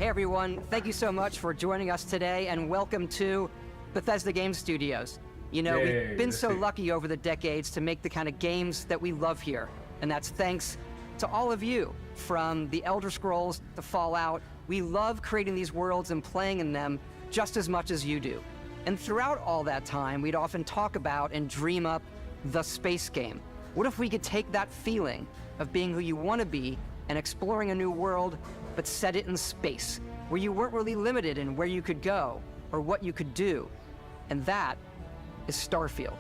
Hey everyone, thank you so much for joining us today and welcome to Bethesda Game Studios. You know, we've been so lucky over the decades to make the kind of games that we love here. And that's thanks to all of you, from the Elder Scrolls to Fallout. We love creating these worlds and playing in them just as much as you do. And throughout all that time, we'd often talk about and dream up the space game. What if we could take that feeling of being who you want to be and exploring a new world, but set it in space, where you weren't really limited in where you could go or what you could do? And that is Starfield.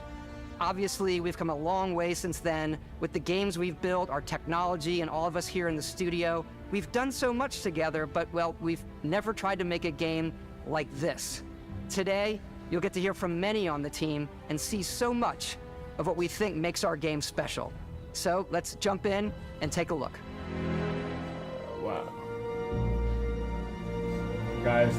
Obviously, we've come a long way since then with the games we've built, our technology, and all of us here in the studio. We've done so much together, but, well, we've never tried to make a game like this. Today, you'll get to hear from many on the team and see so much of what we think makes our game special. So let's jump in and take a look. Wow. You guys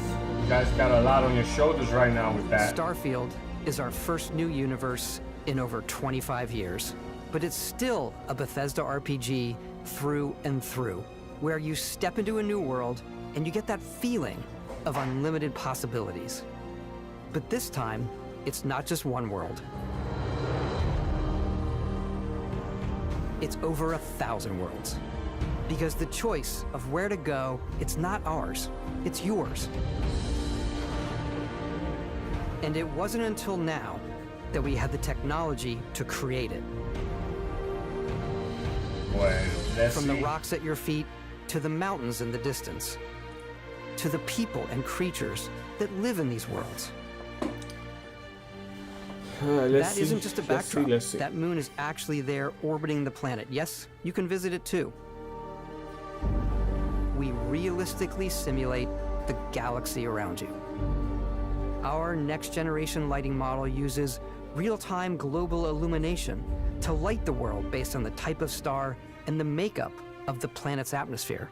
got a lot on your shoulders right now with that. Starfield is our first new universe in over 25 years, but it's still a Bethesda RPG through and through, where you step into a new world and you get that feeling of unlimited possibilities. But this time, it's not just one world. It's over 1,000 worlds. Because the choice of where to go, it's not ours, it's yours. And it wasn't until now that we had the technology to create it. From the rocks at your feet, to the mountains in the distance, to the people and creatures that live in these worlds. That isn't just a backdrop. That moon is actually there orbiting the planet. Yes, you can visit it too. We realistically simulate the galaxy around you. Our next-generation lighting model uses real-time global illumination to light the world based on the type of star and the makeup of the planet's atmosphere.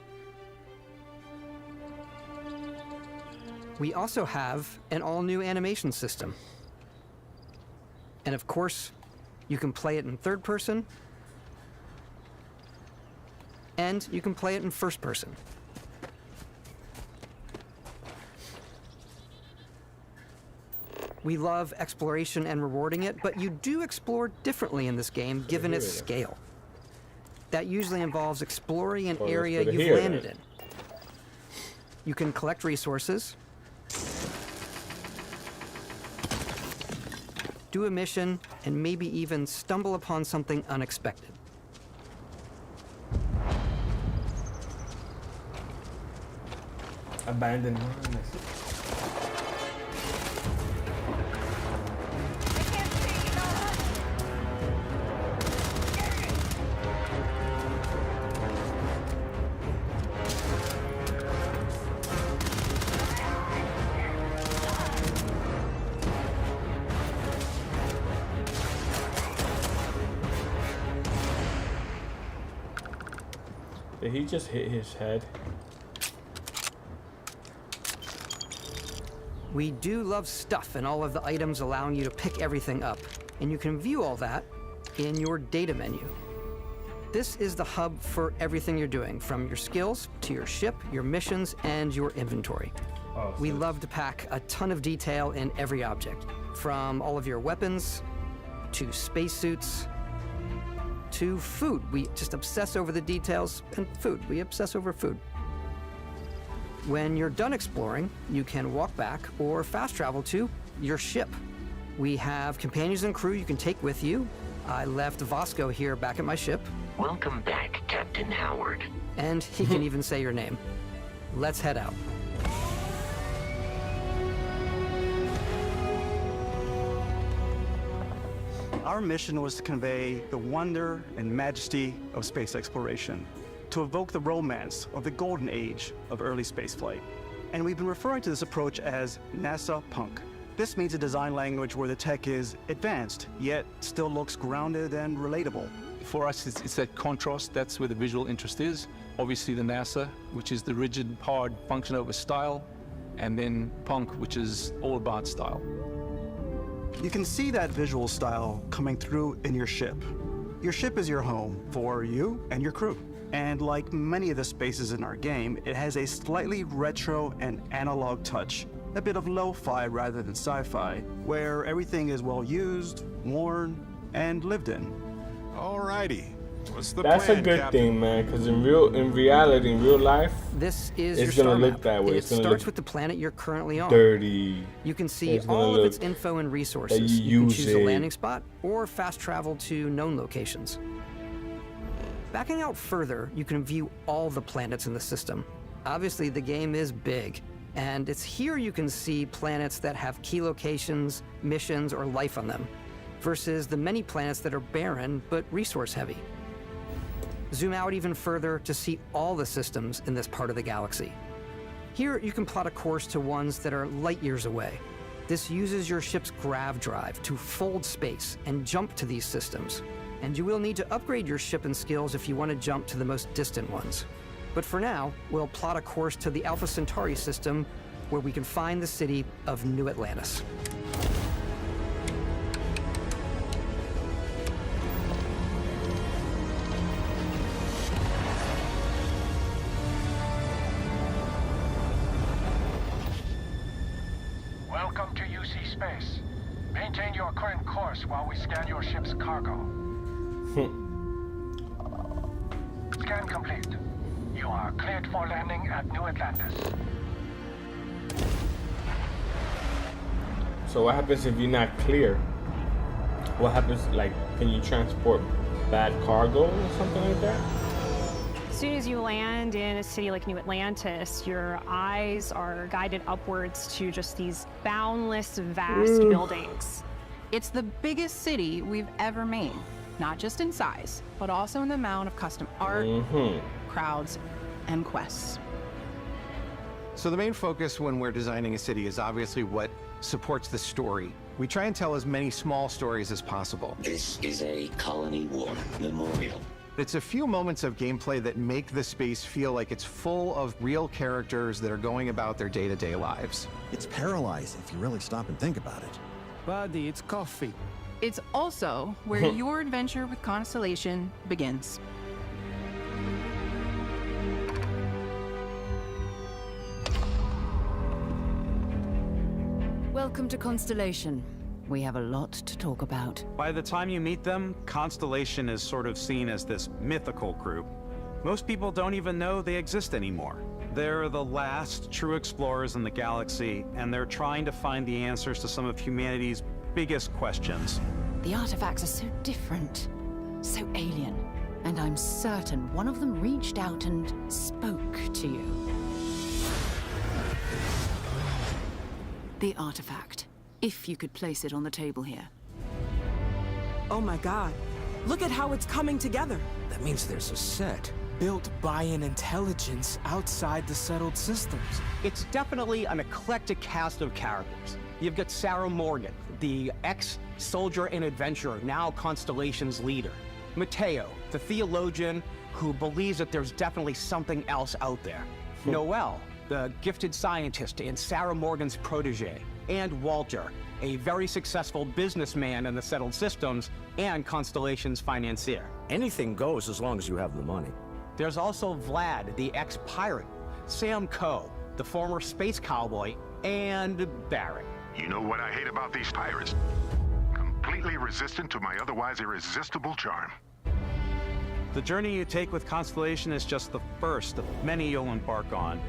We also have an all-new animation system. And of course, you can play it in third person, and you can play it in first person. We love exploration and rewarding it, but you do explore differently in this game, given its scale. That usually involves exploring an area you've landed in. You can collect resources, do a mission, and maybe even stumble upon something unexpected. Abandoned mines. Did he just hit his head? We do love stuff and all of the items allowing you to pick everything up, and you can view all that in your data menu. This is the hub for everything you're doing, from your skills to your ship, your missions, and your inventory. We love to pack a ton of detail in every object, from all of your weapons to spacesuits to food. We just obsess over the details, and food. We obsess over food. When you're done exploring, you can walk back or fast travel to your ship. We have companions and crew you can take with you. I left Vasco here back at my ship. Welcome back, Captain Howard. And he can even say your name. Let's head out. Our mission was to convey the wonder and majesty of space exploration, to evoke the romance of the golden age of early spaceflight. And we've been referring to this approach as NASA Punk. This means a design language where the tech is advanced, yet still looks grounded and relatable. For us, it's that contrast. That's where the visual interest is. Obviously the NASA, which is the rigid, hard function over style, and then Punk, which is all about style. You can see that visual style coming through in your ship. Your ship is your home for you and your crew. And like many of the spaces in our game, it has a slightly retro and analog touch, a bit of lo-fi rather than sci-fi, where everything is well used, worn, and lived in. Alrighty. What's the That's plan, a good Captain? thing, man, because in reality, in real life, This is it's your gonna star look map. that way. It It's gonna starts look with the planet you're currently on. dirty. You can see It's gonna all of its look info and that resources. you You can choose a use landing it. spot or fast travel to known locations. Backing out further, you can view all the planets in the system. Obviously, the game is big, and it's here you can see planets that have key locations, missions, or life on them, versus the many planets that are barren but resource heavy. Zoom out even further to see all the systems in this part of the galaxy. Here, you can plot a course to ones that are light years away. This uses your ship's grav drive to fold space and jump to these systems. And you will need to upgrade your ship and skills if you want to jump to the most distant ones. But for now, we'll plot a course to the Alpha Centauri system, where we can find the city of New Atlantis. Welcome to UC Space. Maintain your current course while we scan your ship's cargo. Scan complete. You are cleared for landing at New Atlantis. So what happens if you're not clear? What happens, like, can you transport bad cargo or something like that? As soon as you land in a city like New Atlantis, your eyes are guided upwards to just these boundless, vast buildings. It's the biggest city we've ever made, not just in size, but also in the amount of custom art, crowds, and quests. So the main focus when we're designing a city is obviously what supports the story. We try and tell as many small stories as possible. This is a Colony War memorial. It's a few moments of gameplay that make the space feel like it's full of real characters that are going about their day-to-day lives. It's paralyzing if you really stop and think about it. Buddy, it's coffee. It's also where your adventure with Constellation begins. Welcome to Constellation. We have a lot to talk about. By the time you meet them, Constellation is sort of seen as this mythical group. Most people don't even know they exist anymore. They're the last true explorers in the galaxy, and they're trying to find the answers to some of humanity's biggest questions. The artifacts are so different, so alien, and I'm certain one of them reached out and spoke to you. The artifact, if you could place it on the table here. Oh my god, look at how it's coming together. That means there's a set built by an intelligence outside the settled systems. It's definitely an eclectic cast of characters. You've got Sarah Morgan, the ex-soldier and adventurer, now Constellation's leader. Mateo, the theologian who believes that there's definitely something else out there. Noel, the gifted scientist and Sarah Morgan's protege. And Walter, a very successful businessman in the settled systems and Constellation's financier. Anything goes as long as you have the money. There's also Vlad, the ex-pirate, Sam Coe, the former space cowboy, and Barrett. You know what I hate about these pirates? Completely resistant to my otherwise irresistible charm. The journey you take with Constellation is just the first of many you'll embark on.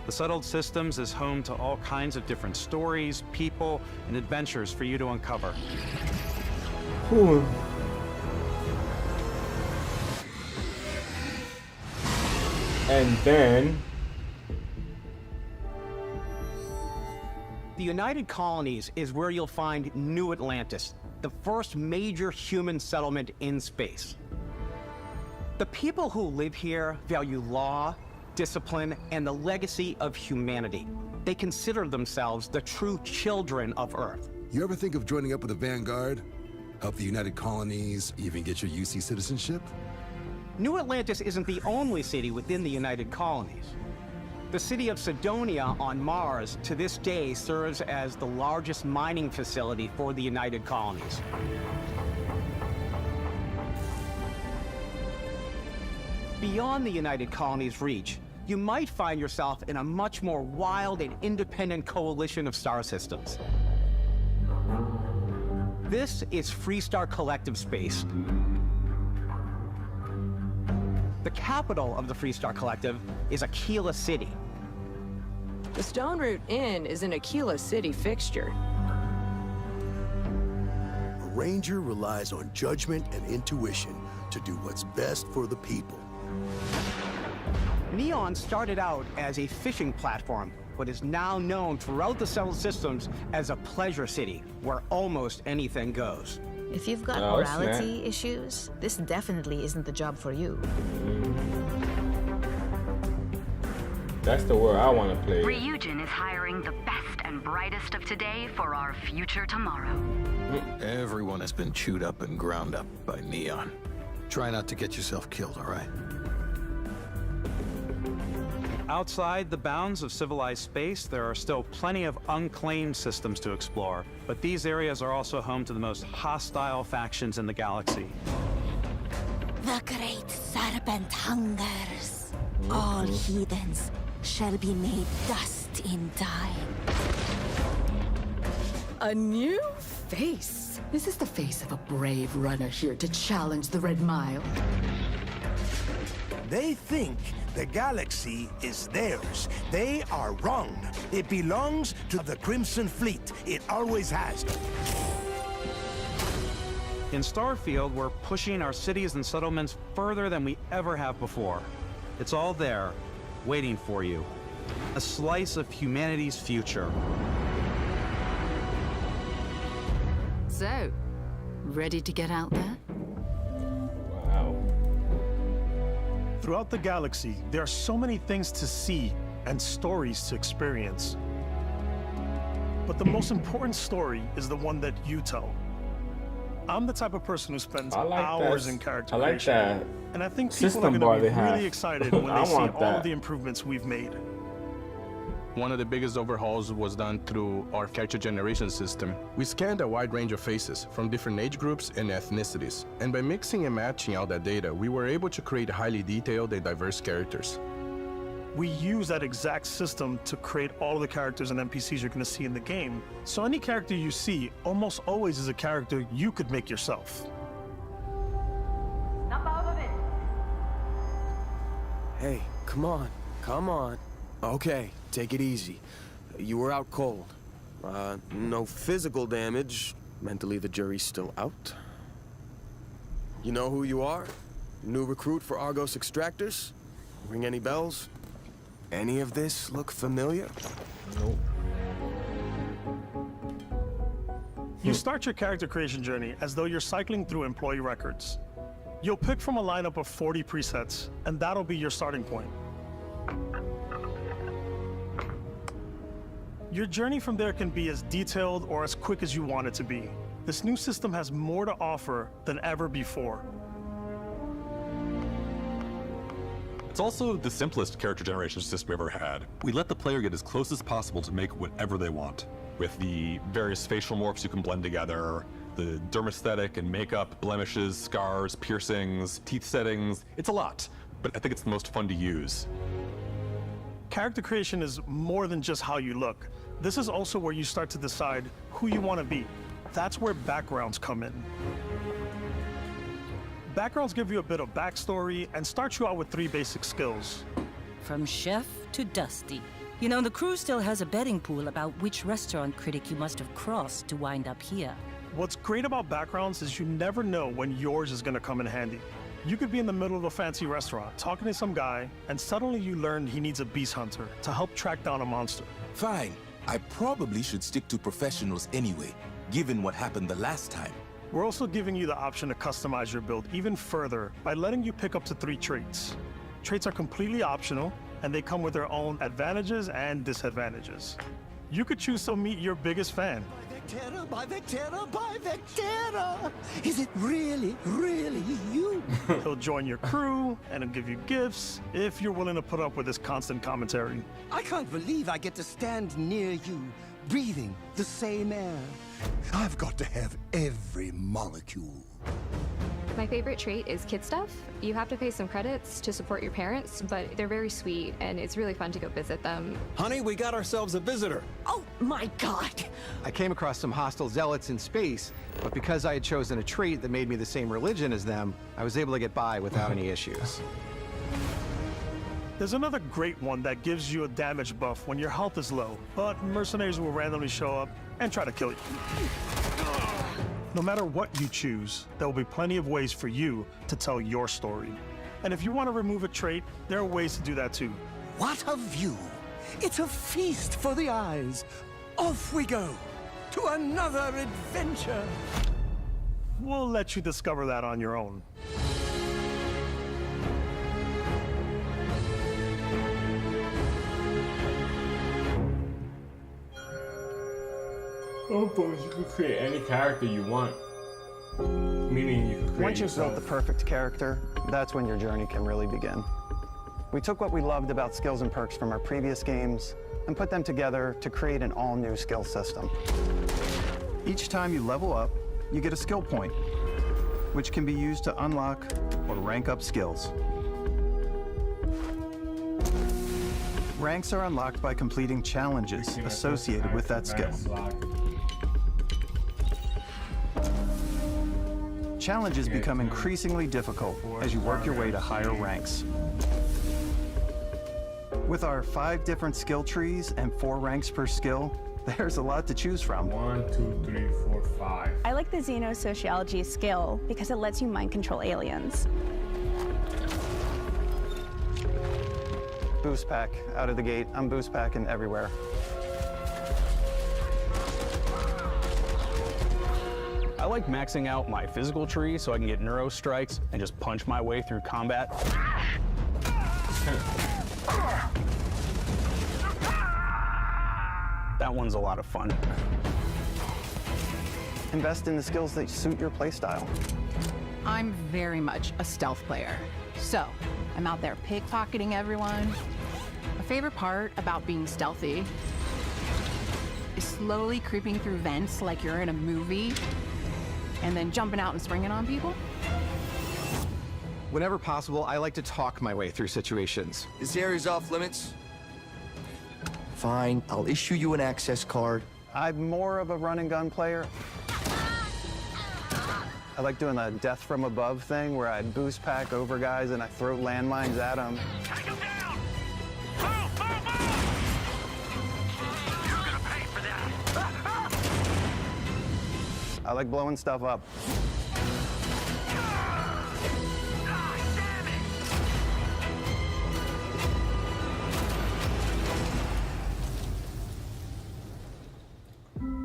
The Settled Systems is home to all kinds of different stories, people, and adventures for you to uncover. Ooh. And then the United Colonies is where you'll find New Atlantis, the first major human settlement in space. The people who live here value law, discipline, and the legacy of humanity. They consider themselves the true children of Earth. You ever think of joining up with the Vanguard? Help the United Colonies, even get your UC citizenship? New Atlantis isn't the only city within the United Colonies. The city of Cydonia on Mars to this day serves as the largest mining facility for the United Colonies. beyond the United Colonies' reach, you might find yourself in a much more wild and independent coalition of star systems. This is Freestar Collective Space. The capital of the Freestar Collective is Aquila City. The Stone Root Inn is an Aquila City fixture. A ranger relies on judgment and intuition to do what's best for the people. Neon started out as a fishing platform, but is now known throughout the settled systems as a pleasure city, where almost anything goes. If you've got morality issues, this definitely isn't the job for you. That's the word I want to play. Ryujin is hiring the best and brightest of today for our future tomorrow. Everyone has been chewed up and ground up by Neon. Try not to get yourself killed, all right? Outside the bounds of civilized space, there are still plenty of unclaimed systems to explore, but these areas are also home to the most hostile factions in the galaxy. The great serpent hungers. All heathens shall be made dust in time. A new face. Is this the face of a brave runner here to challenge the Red Mile? They think the galaxy is theirs. They are wrong. It belongs to the Crimson Fleet. It always has. In Starfield, we're pushing our cities and settlements further than we ever have before. It's all there, waiting for you. A slice of humanity's future. So, ready to get out there? Wow. Throughout the galaxy, there are so many things to see and stories to experience. But the most important story is the one that you tell. I'm the type of person who spends hours in character creation. I like that. And I think people System are going bar to be they have. really excited when they see all that. of the improvements we've made. One of the biggest overhauls was done through our character generation system. We scanned a wide range of faces from different age groups and ethnicities, and by mixing and matching all that data, we were able to create highly detailed and diverse characters. We use that exact system to create all of the characters and NPCs you're going to see in the game. So any character you see almost always is a character you could make yourself. Hey, come on, come on. Okay, take it easy. You were out cold. No physical damage. Mentally, the jury's still out. You know who you are? New recruit for Argos Extractors? Ring any bells? Any of this look familiar? Nope. You start your character creation journey as though you're cycling through employee records. You'll pick from a lineup of 40 presets, and that'll be your starting point. Your journey from there can be as detailed or as quick as you want it to be. This new system has more to offer than ever before. It's also the simplest character generation system we ever had. We let the player get as close as possible to make whatever they want. With the various facial morphs you can blend together, the dermesthetic and makeup, blemishes, scars, piercings, teeth settings. It's a lot, but I think it's the most fun to use. Character creation is more than just how you look. This is also where you start to decide who you want to be. That's where backgrounds come in. Backgrounds give you a bit of backstory and start you out with 3 basic skills. From chef to Dusty. You know, the crew still has a betting pool about which restaurant critic you must have crossed to wind up here. What's great about backgrounds is you never know when yours is going to come in handy. You could be in the middle of a fancy restaurant, talking to some guy, and suddenly you learn he needs a beast hunter to help track down a monster. Fine. I probably should stick to professionals anyway, given what happened the last time. We're also giving you the option to customize your build even further by letting you pick up to 3 traits. Traits are completely optional, and they come with their own advantages and disadvantages. You could choose to meet your biggest fan. Vectera, by Vectera, by Vectera! Is it really, really you? He'll join your crew and he'll give you gifts if you're willing to put up with his constant commentary. I can't believe I get to stand near you, breathing the same air. I've got to have every molecule. My favorite trait is kid stuff. You have to pay some credits to support your parents, but they're very sweet, and it's really fun to go visit them. Honey, we got ourselves a visitor. Oh my god! I came across some hostile zealots in space, but because I had chosen a trait that made me the same religion as them, I was able to get by without any issues. There's another great one that gives you a damage buff when your health is low, but mercenaries will randomly show up and try to kill you. No matter what you choose, there will be plenty of ways for you to tell your story. And if you want to remove a trait, there are ways to do that too. What a view! It's a feast for the eyes. Off we go to another adventure. We'll let you discover that on your own. Oh, but you could create any character you want. Meaning you could create Once you've yourself. built the perfect character, that's when your journey can really begin. We took what we loved about skills and perks from our previous games and put them together to create an all-new skill system. Each time you level up, you get a skill point, which can be used to unlock or rank up skills. Ranks are unlocked by completing challenges associated with that skill. Challenges become increasingly difficult as you work your way to higher ranks. With our 5 different skill trees and 4 ranks per skill, there's a lot to choose from. 1, 2, 3, 4, 5. I like the xenosociology skill because it lets you mind control aliens. Boost pack out of the gate. I'm boost packing everywhere. I like maxing out my physical tree so I can get neuro strikes and just punch my way through combat. That one's a lot of fun. Invest in the skills that suit your playstyle. I'm very much a stealth player. So, I'm out there pickpocketing everyone. My favorite part about being stealthy is slowly creeping through vents like you're in a movie, and then jumping out and springing on people. Whenever possible, I like to talk my way through situations. This area's off limits. Fine, I'll issue you an access card. I'm more of a run and gun player. I like doing the death from above thing where I boost pack over guys and I throw landmines at them. Take him down! Move, move, move! You're gonna pay for that! I like blowing stuff up.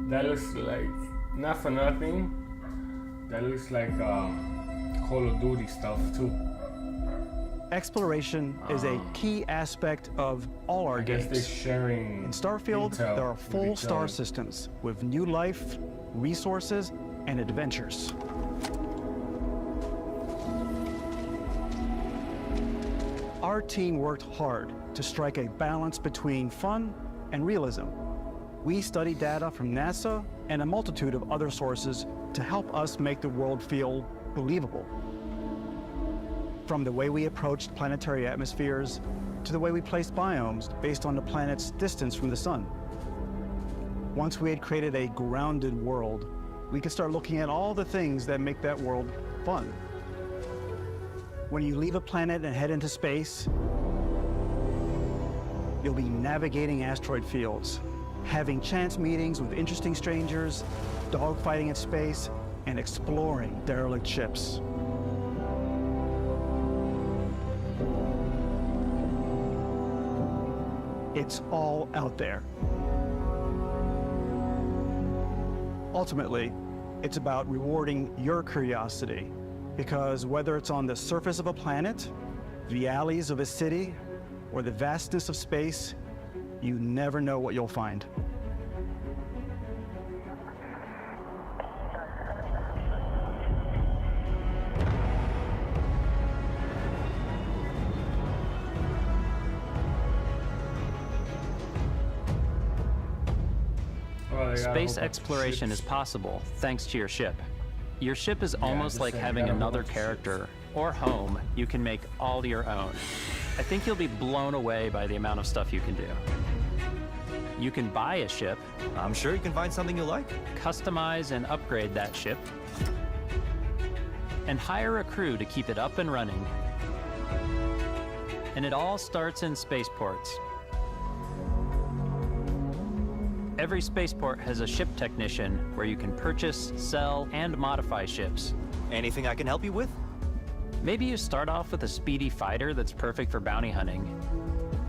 That looks like, not for nothing, that looks like Call of Duty stuff too. Exploration is a key aspect of all our games. They're sharing In Starfield, intel there are with full each star other. systems with new life, resources, and adventures. Our team worked hard to strike a balance between fun and realism. We studied data from NASA and a multitude of other sources to help us make the world feel believable. From the way we approached planetary atmospheres to the way we placed biomes based on the planet's distance from the sun. Once we had created a grounded world, we could start looking at all the things that make that world fun. When you leave a planet and head into space, you'll be navigating asteroid fields, having chance meetings with interesting strangers, dogfighting in space, and exploring derelict ships. It's all out there. Ultimately, it's about rewarding your curiosity, because whether it's on the surface of a planet, the alleys of a city, or the vastness of space, you never know what you'll find. Space exploration is possible thanks to your ship. Your ship is almost like having another character or home you can make all your own. I think you'll be blown away by the amount of stuff you can do. You can buy a ship. I'm sure you can find something you like. Customize and upgrade that ship. And hire a crew to keep it up and running. And it all starts in spaceports. Every spaceport has a ship technician where you can purchase, sell, and modify ships. Anything I can help you with? Maybe you start off with a speedy fighter that's perfect for bounty hunting.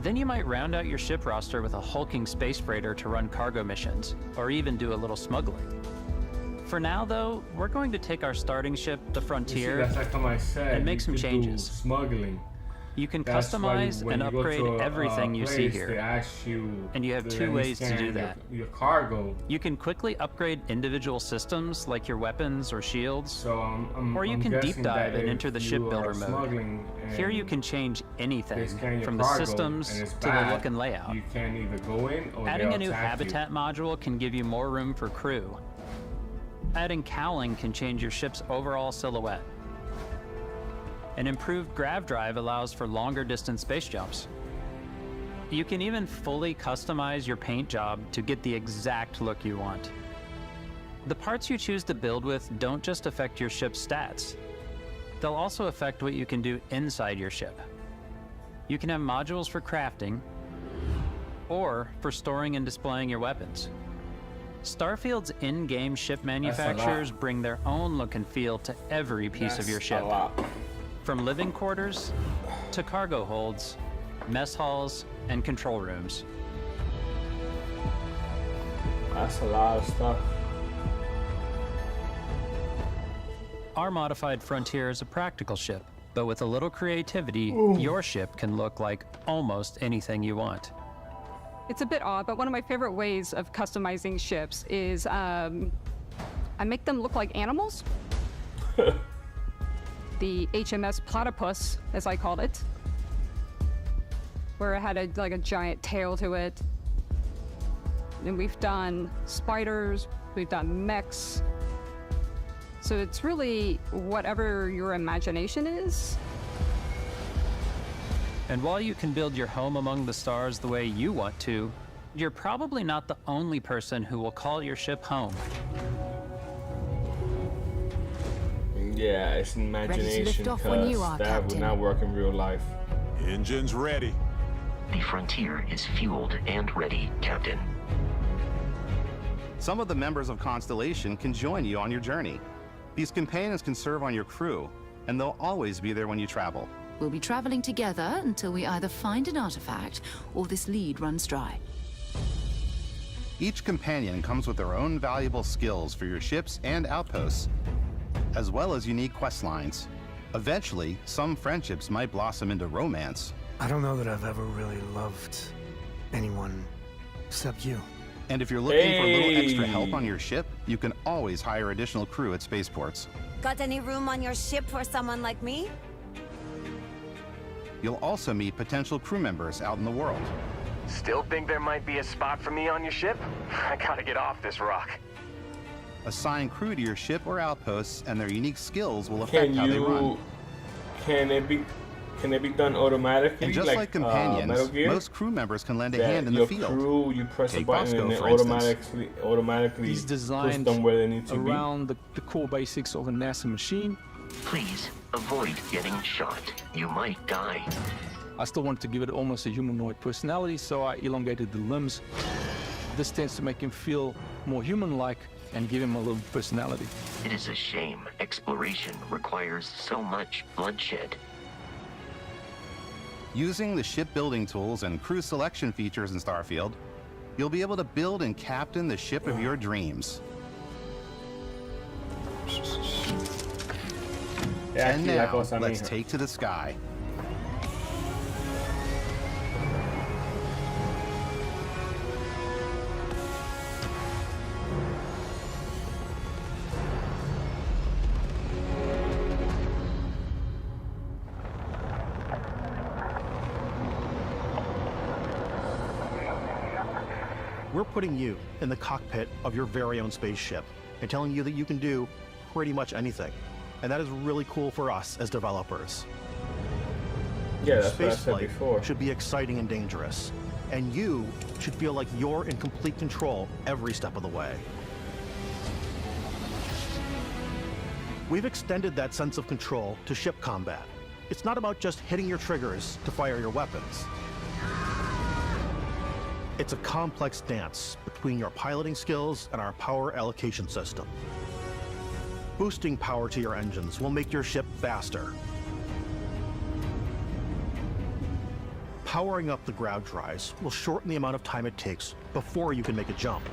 Then you might round out your ship roster with a hulking space freighter to run cargo missions, or even do a little smuggling. For now, though, we're going to take our starting ship, the Frontier, that's like I said, and make some changes. Smuggling. You can That's customize when and you go upgrade to everything you see place, here. They ask you and you have to two let me ways to scan do that. Your cargo. You can quickly upgrade individual systems like your weapons or shields, or you can deep dive and enter the shipbuilder mode. Here you can change anything, from the systems to the look and layout. You can either go in or adding a new habitat module can give you more room for crew. Adding cowling can change your ship's overall silhouette. An improved grav drive allows for longer distance space jumps. You can even fully customize your paint job to get the exact look you want. The parts you choose to build with don't just affect your ship's stats. They'll also affect what you can do inside your ship. You can have modules for crafting or for storing and displaying your weapons. Starfield's in-game ship manufacturers bring their own look and feel to every piece of your ship. From living quarters to cargo holds, mess halls, and control rooms. That's a lot of stuff. Our modified Frontier is a practical ship, but with a little creativity, your ship can look like almost anything you want. It's a bit odd, but one of my favorite ways of customizing ships is I make them look like animals. The HMS Platypus, as I called it, where it had like a giant tail to it. And we've done spiders, we've done mechs. So it's really whatever your imagination is. And while you can build your home among the stars the way you want to, you're probably not the only person who will call your ship home. Yeah, it's an imagination because that would not work in real life. Engines ready. The Frontier is fueled and ready, Captain. Some of the members of Constellation can join you on your journey. These companions can serve on your crew, and they'll always be there when you travel. We'll be traveling together until we either find an artifact or this lead runs dry. Each companion comes with their own valuable skills for your ships and outposts, as well as unique quest lines. Eventually, some friendships might blossom into romance. I don't know that I've ever really loved anyone except you. And if you're looking for a little extra help on your ship, you can always hire additional crew at spaceports. Got any room on your ship for someone like me? You'll also meet potential crew members out in the world. Still think there might be a spot for me on your ship? I gotta get off this rock. Assign crew to your ship or outposts, and their unique skills will affect how they run. Can it be done automatically? And just like companions, Metal Gear? most crew members can lend a hand in the field. Crew, you press a Take button Bosco, and it for automatically He's puts designed them where they need to be. around the core basics of a NASA machine. Please avoid getting shot. You might die. I still wanted to give it almost a humanoid personality, so I elongated the limbs. This tends to make him feel more human-like and give him a little personality. It is a shame exploration requires so much bloodshed. Using the shipbuilding tools and crew selection features in Starfield, you'll be able to build and captain the ship of your dreams. And now, let's take to the sky. We're putting you in the cockpit of your very own spaceship and telling you that you can do pretty much anything. And that is really cool for us as developers. Yeah, that's what I said Spaceflight before. should be exciting and dangerous. And you should feel like you're in complete control every step of the way. We've extended that sense of control to ship combat. It's not about just hitting your triggers to fire your weapons. It's a complex dance between your piloting skills and our power allocation system. Boosting power to your engines will make your ship faster. Powering up the grav drives will shorten the amount of time it takes before you can make a jump.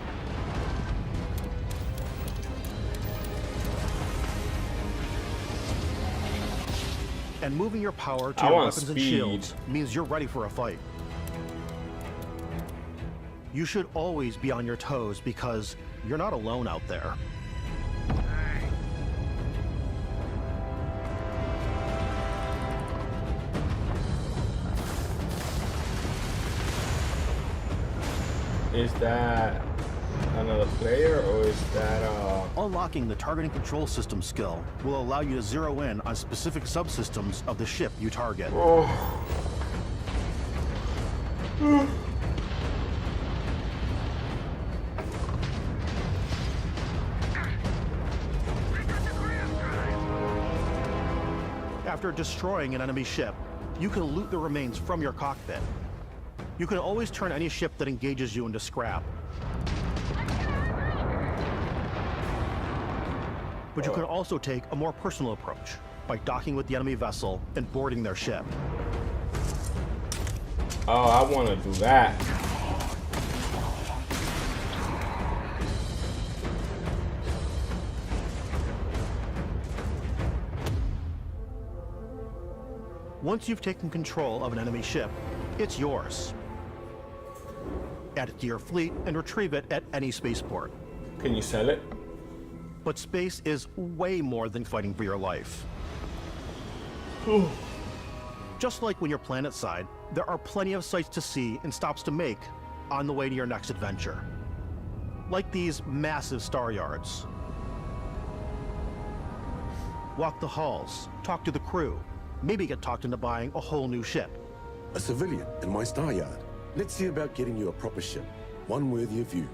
And moving your power to your weapons and shields means you're ready for a fight. You should always be on your toes because you're not alone out there. Is that another player, or is that Unlocking the targeting control system skill will allow you to zero in on specific subsystems of the ship you target. After destroying an enemy ship, you can loot the remains from your cockpit. You can always turn any ship that engages you into scrap. But you can also take a more personal approach by docking with the enemy vessel and boarding their ship. Oh, I want to do that. Once you've taken control of an enemy ship, it's yours. Add it to your fleet and retrieve it at any spaceport. Can you sell it? But space is way more than fighting for your life. Just like when you're planetside, there are plenty of sights to see and stops to make on the way to your next adventure. Like these massive star yards. Walk the halls, talk to the crew, maybe get talked into buying a whole new ship. A civilian in my star yard. Let's see about getting you a proper ship, one worthy of you.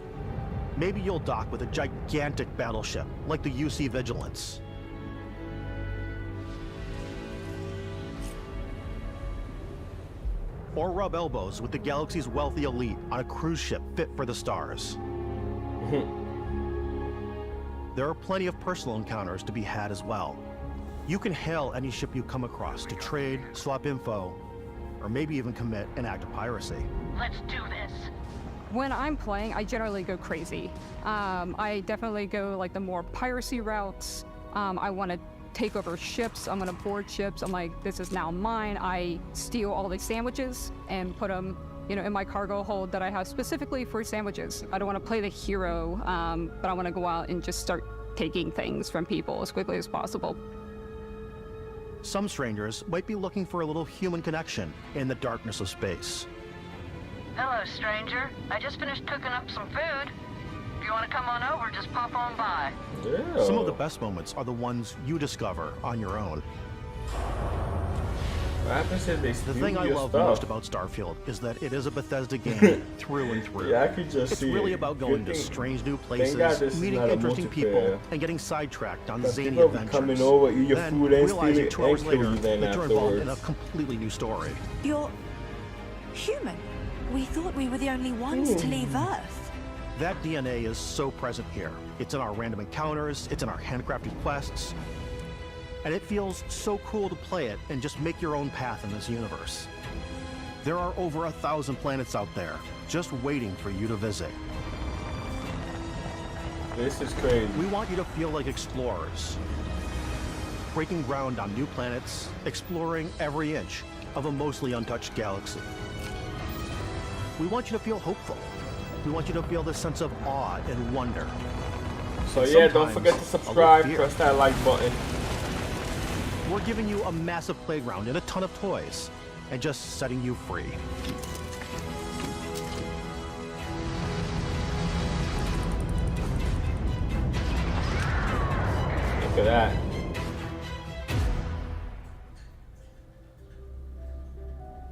Maybe you'll dock with a gigantic battleship, like the UC Vigilance. Or rub elbows with the galaxy's wealthy elite on a cruise ship fit for the stars. There are plenty of personal encounters to be had as well. You can hail any ship you come across to trade, swap info, or maybe even commit an act of piracy. Let's do this. When I'm playing, I generally go crazy. I definitely go like the more piracy routes. I want to take over ships. I'm gonna board ships. I'm like, this is now mine. I steal all the sandwiches and put them, you know, in my cargo hold that I have specifically for sandwiches. I don't want to play the hero, but I want to go out and just start taking things from people as quickly as possible. Some strangers might be looking for a little human connection in the darkness of space. Hello, stranger. I just finished cooking up some food. If you want to come on over, just pop on by. Yeah. Some of the best moments are the ones you discover on your own. What happens if they The steal thing I your love stuff? most about Starfield is that it is a Bethesda game through and through. Yeah, I could just it's see really it. about Good going to thing- strange new thank God this places, is meeting not a interesting people, multiplayer. and getting sidetracked on Because zany people be adventures. coming over, eat your then food and steal realizing it 2 hours and kill later you then that you're involved in a afterwards. completely new story. You're human. We thought we were the only ones to leave Earth. That DNA is so present here. It's in our random encounters, it's in our handcrafted quests, and it feels so cool to play it and just make your own path in this universe. There are over 1,000 planets out there, just waiting for you to visit. This is crazy. We want you to feel like explorers, breaking ground on new planets, exploring every inch of a mostly untouched galaxy. We want you to feel hopeful. We want you to feel this sense of awe and wonder. So yeah, don't Sometimes forget to a subscribe, little fear. press that like button. We're giving you a massive playground and a ton of toys, and just setting you free. If at that.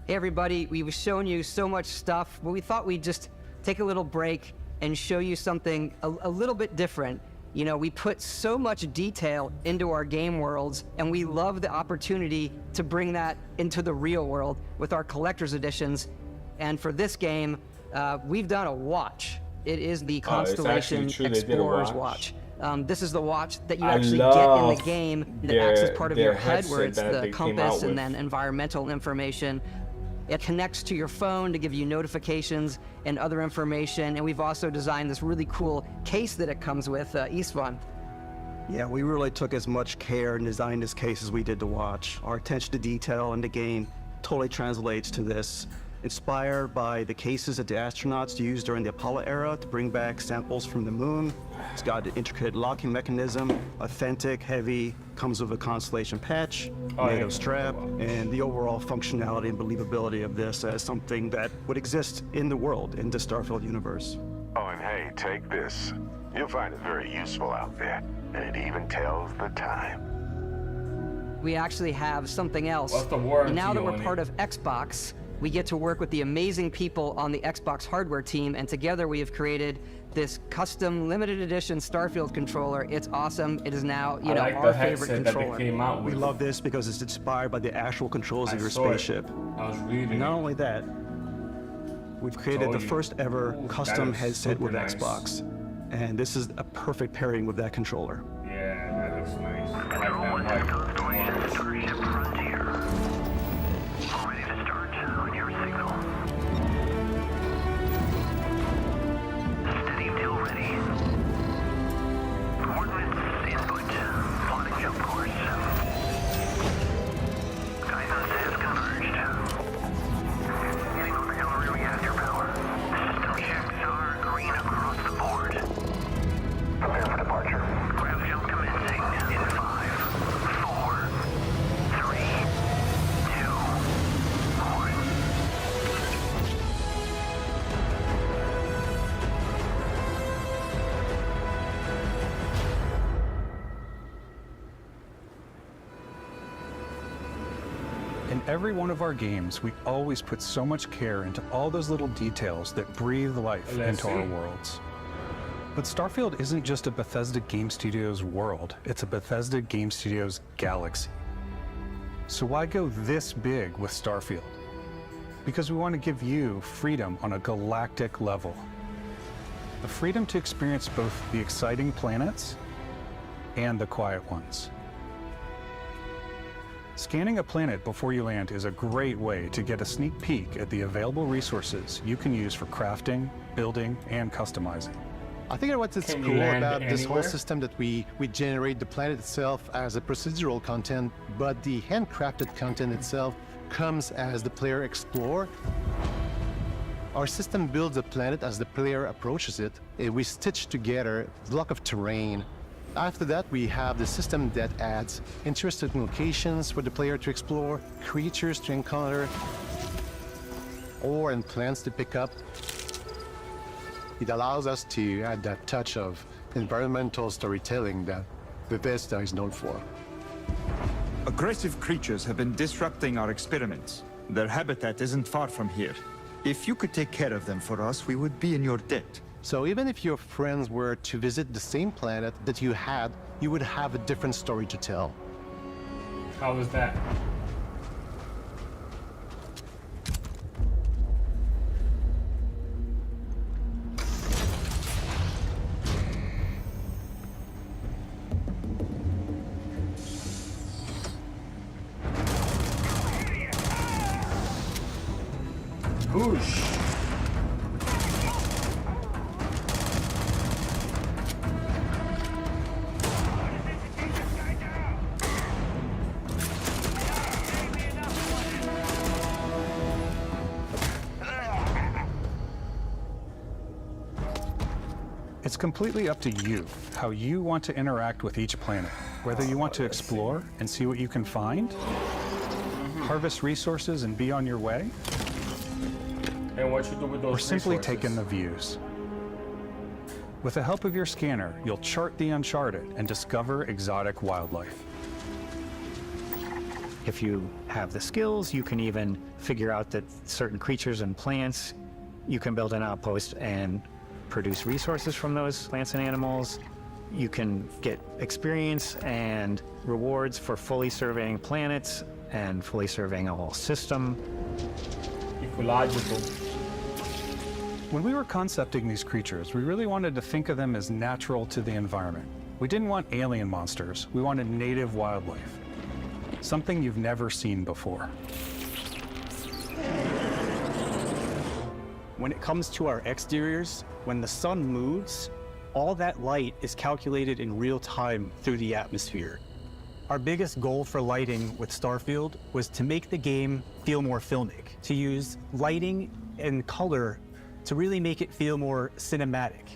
Hey everybody, we've shown you so much stuff, but we thought we'd just take a little break and show you something a little bit different. You know, we put so much detail into our game worlds, and we love the opportunity to bring that into the real world with our collector's editions. And for this game, we've done a watch. It is the Constellation Explorer's watch. This is the watch that you actually get in the game that acts as part of your head, where it's the compass and then environmental information. It connects to your phone to give you notifications and other information. And we've also designed this really cool case that it comes with, Istvan. Yeah, we really took as much care and designed this case as we did the watch. Our attention to detail in the game totally translates to this. Inspired by the cases that the astronauts used during the Apollo era to bring back samples from the moon. It's got an intricate locking mechanism, authentic, heavy, comes with a Constellation patch, NATO strap, and the overall functionality and believability of this as something that would exist in the world, in the Starfield universe. Oh, and hey, take this. You'll find it very useful out there, and it even tells the time. We actually have something else. What's the warranty now that we're on part it? of Xbox, we get to work with the amazing people on the Xbox hardware team, and together we have created this custom limited edition Starfield controller. It's awesome. It is now, you know, our favorite controller. We love this because it's inspired by the actual controls of your spaceship. I was reading. Not only that, we've created the first ever custom headset with Xbox, and this is a perfect pairing with that controller. Yeah, that looks nice. I like that Starship Frontier. All ready to start on your signal. Steady till ready. Coordinates input. Plotting jump course. Guidance has converged. Getting auxiliary reactor power. System checks are green across the board. Prepare for departure. Grav jump commencing in 5, 4, 3, 2, 1. In every one of our games, we always put so much care into all those little details that breathe life into our worlds. But Starfield isn't just a Bethesda Game Studios world, it's a Bethesda Game Studios galaxy. So why go this big with Starfield? Because we want to give you freedom on a galactic level. The freedom to experience both the exciting planets and the quiet ones. Scanning a planet before you land is a great way to get a sneak peek at the available resources you can use for crafting, building, and customizing. I think what's cool about this whole system that we generate the planet itself as a procedural content, but the handcrafted content itself comes as the player explore. Our system builds a planet as the player approaches it. We stitch together a block of terrain. After that, we have the system that adds interesting locations for the player to explore, creatures to encounter, ore and plants to pick up. It allows us to add that touch of environmental storytelling that Bethesda is known for. Aggressive creatures have been disrupting our experiments. Their habitat isn't far from here. If you could take care of them for us, we would be in your debt. So even if your friends were to visit the same planet that you had, you would have a different story to tell. How was that? Whoosh. It's completely up to you how you want to interact with each planet, whether you want to explore and see what you can find, harvest resources and be on your way, and what you do with those or simply resources. take in the views. With the help of your scanner, you'll chart the uncharted and discover exotic wildlife. If you have the skills, you can even figure out that certain creatures and plants, you can build an outpost and produce resources from those plants and animals. You can get experience and rewards for fully surveying planets and fully surveying a whole system. Ecological. When we were concepting these creatures, we really wanted to think of them as natural to the environment. We didn't want alien monsters, we wanted native wildlife. Something you've never seen before. When it comes to our exteriors, when the sun moves, all that light is calculated in real time through the atmosphere. Our biggest goal for lighting with Starfield was to make the game feel more filmic, to use lighting and color to really make it feel more cinematic.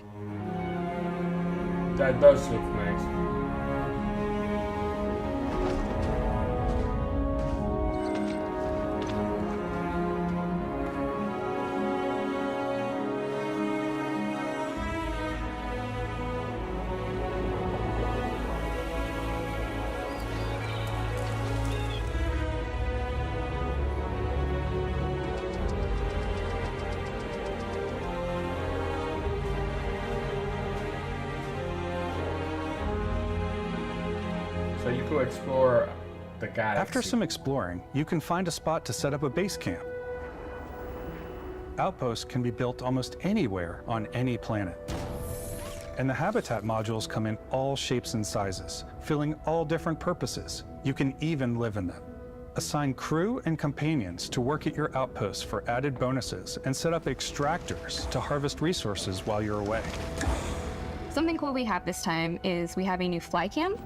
That does look nice. So you could explore the galaxy. After some exploring, you can find a spot to set up a base camp. Outposts can be built almost anywhere on any planet. And the habitat modules come in all shapes and sizes, filling all different purposes. You can even live in them. Assign crew and companions to work at your outposts for added bonuses and set up extractors to harvest resources while you're away. Something cool we have this time is we have a new fly cam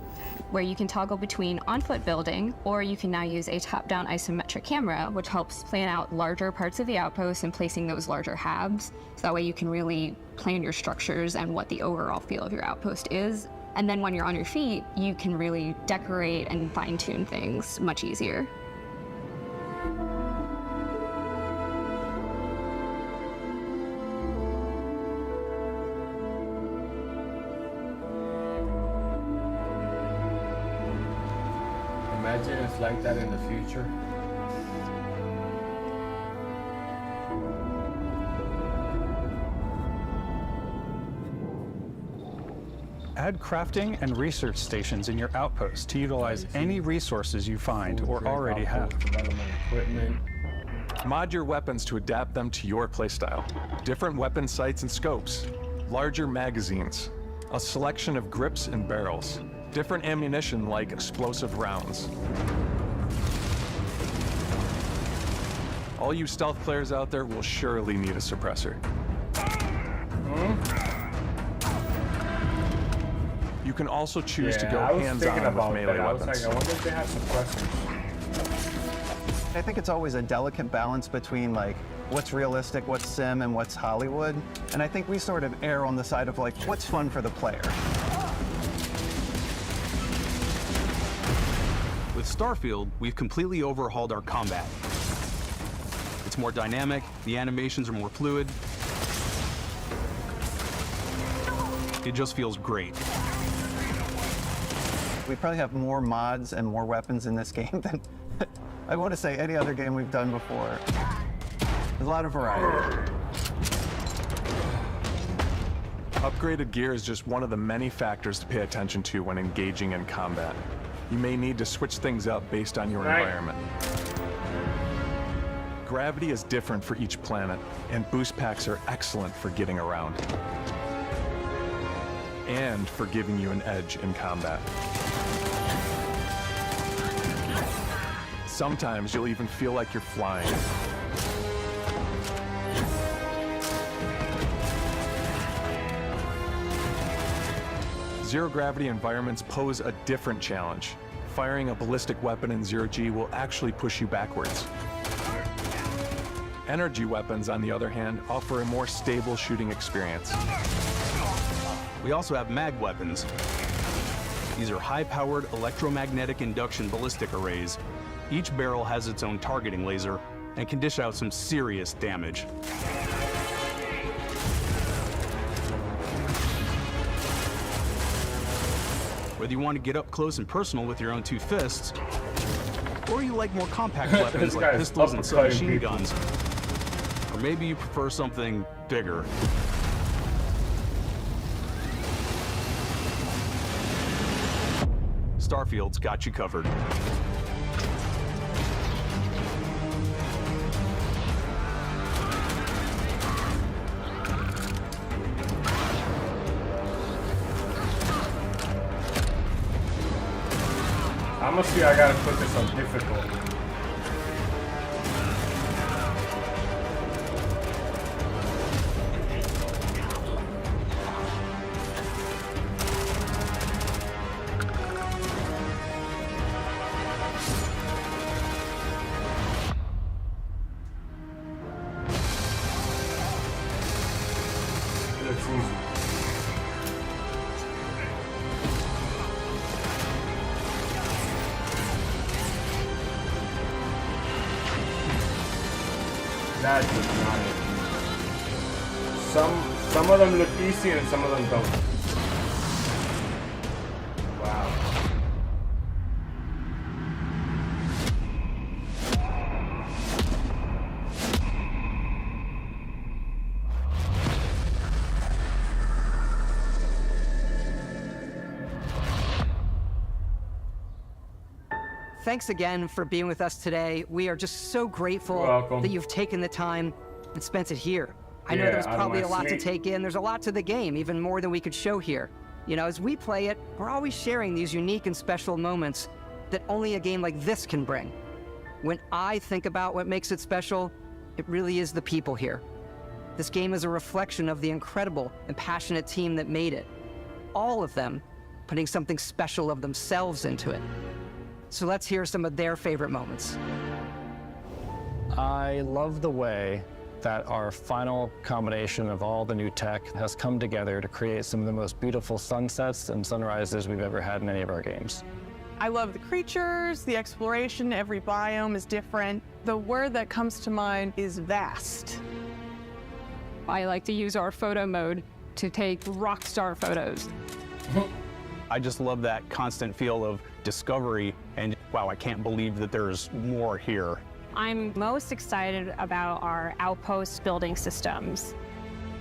where you can toggle between on-foot building, or you can now use a top-down isometric camera, which helps plan out larger parts of the outpost and placing those larger halves. So that way you can really plan your structures and what the overall feel of your outpost is. And then when you're on your feet, you can really decorate and fine-tune things much easier. Imagine it's like that in the future. Add crafting and research stations in your outpost to utilize any resources you find or already have. Mod your weapons to adapt them to your playstyle. Different weapon sights and scopes, larger magazines, a selection of grips and barrels, different ammunition like explosive rounds. All you stealth players out there will surely need a suppressor. You can also choose to go hands-on with melee weapons. I wonder if they have suppressors. I think it's always a delicate balance between like what's realistic, what's sim, and what's Hollywood. And I think we sort of err on the side of like what's fun for the player. With Starfield, we've completely overhauled our combat. It's more dynamic, the animations are more fluid. It just feels great. We probably have more mods and more weapons in this game than I want to say any other game we've done before. There's a lot of variety. Upgraded gear is just one of the many factors to pay attention to when engaging in combat. You may need to switch things up based on your environment. Gravity is different for each planet, and boost packs are excellent for getting around. And for giving you an edge in combat. Sometimes you'll even feel like you're flying. Zero-gravity environments pose a different challenge. Firing a ballistic weapon in zero-G will actually push you backwards. Energy weapons, on the other hand, offer a more stable shooting experience. We also have mag weapons. These are high-powered electromagnetic induction ballistic arrays. Each barrel has its own targeting laser and can dish out some serious damage. Whether you want to get up close and personal with your own two fists, or you like more compact weapons like pistols and submachine guns, or maybe you prefer something bigger. Starfield's got you covered. I'm gonna see, I gotta put this on difficult. It looks easy. That does not look easy. Some of them look easy and some of them don't. Wow. Thanks again for being with us today. We are just so grateful that you've taken the time and spent it here. I know there's probably a lot to take in. There's a lot to the game, even more than we could show here. You know, as we play it, we're always sharing these unique and special moments that only a game like this can bring. When I think about what makes it special, it really is the people here. This game is a reflection of the incredible and passionate team that made it. All of them putting something special of themselves into it. So let's hear some of their favorite moments. I love the way that our final combination of all the new tech has come together to create some of the most beautiful sunsets and sunrises we've ever had in any of our games. I love the creatures, the exploration, every biome is different. The word that comes to mind is vast. I like to use our photo mode to take rock star photos. I just love that constant feel of discovery and, wow, I can't believe that there's more here. I'm most excited about our outpost building systems.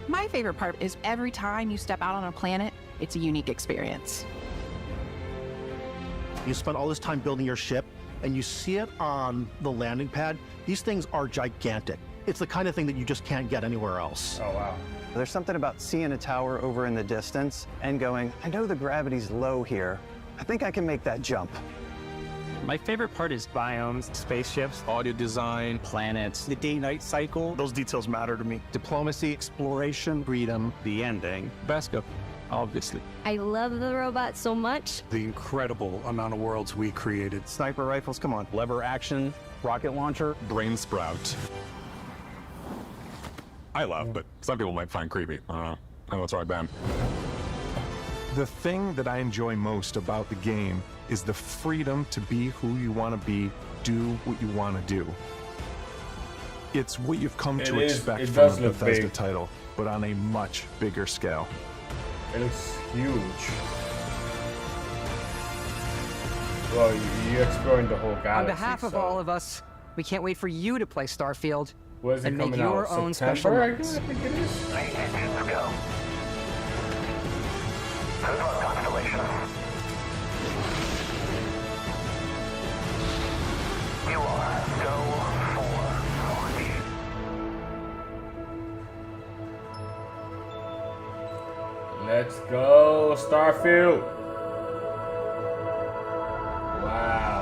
My favorite part is every time you step out on a planet, it's a unique experience. You spend all this time building your ship and you see it on the landing pad. These things are gigantic. It's the kind of thing that you just can't get anywhere else. Oh, wow. There's something about seeing a tower over in the distance and going, I know the gravity's low here. I think I can make that jump. My favorite part is biomes, spaceships, audio design, planets, the day-night cycle. Those details matter to me. Diplomacy, exploration, freedom, the ending. Beskar, obviously. I love the robot so much. The incredible amount of worlds we created. Sniper rifles, come on. Lever action, rocket launcher. Brain sprout. I love, but some people might find creepy. I don't know. I know it's right, Ben. The thing that I enjoy most about the game is the freedom to be who you want to be, do what you want to do. It's what you've come to expect from a Bethesda title, but on a much bigger scale. It looks huge. Well, you're exploring the whole galaxy. On behalf of all of us, we can't wait for you to play Starfield and make coming your out? own special September, I moments. think it is. Let's go. Good luck, Constellation. You are go for launch. Let's go, Starfield. Wow.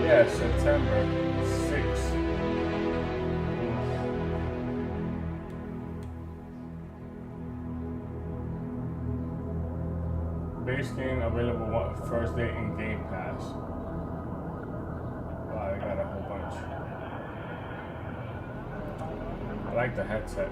Yeah, September 6th. Base game available first day in Game Pass. Wow, I got a whole bunch. I like the headset.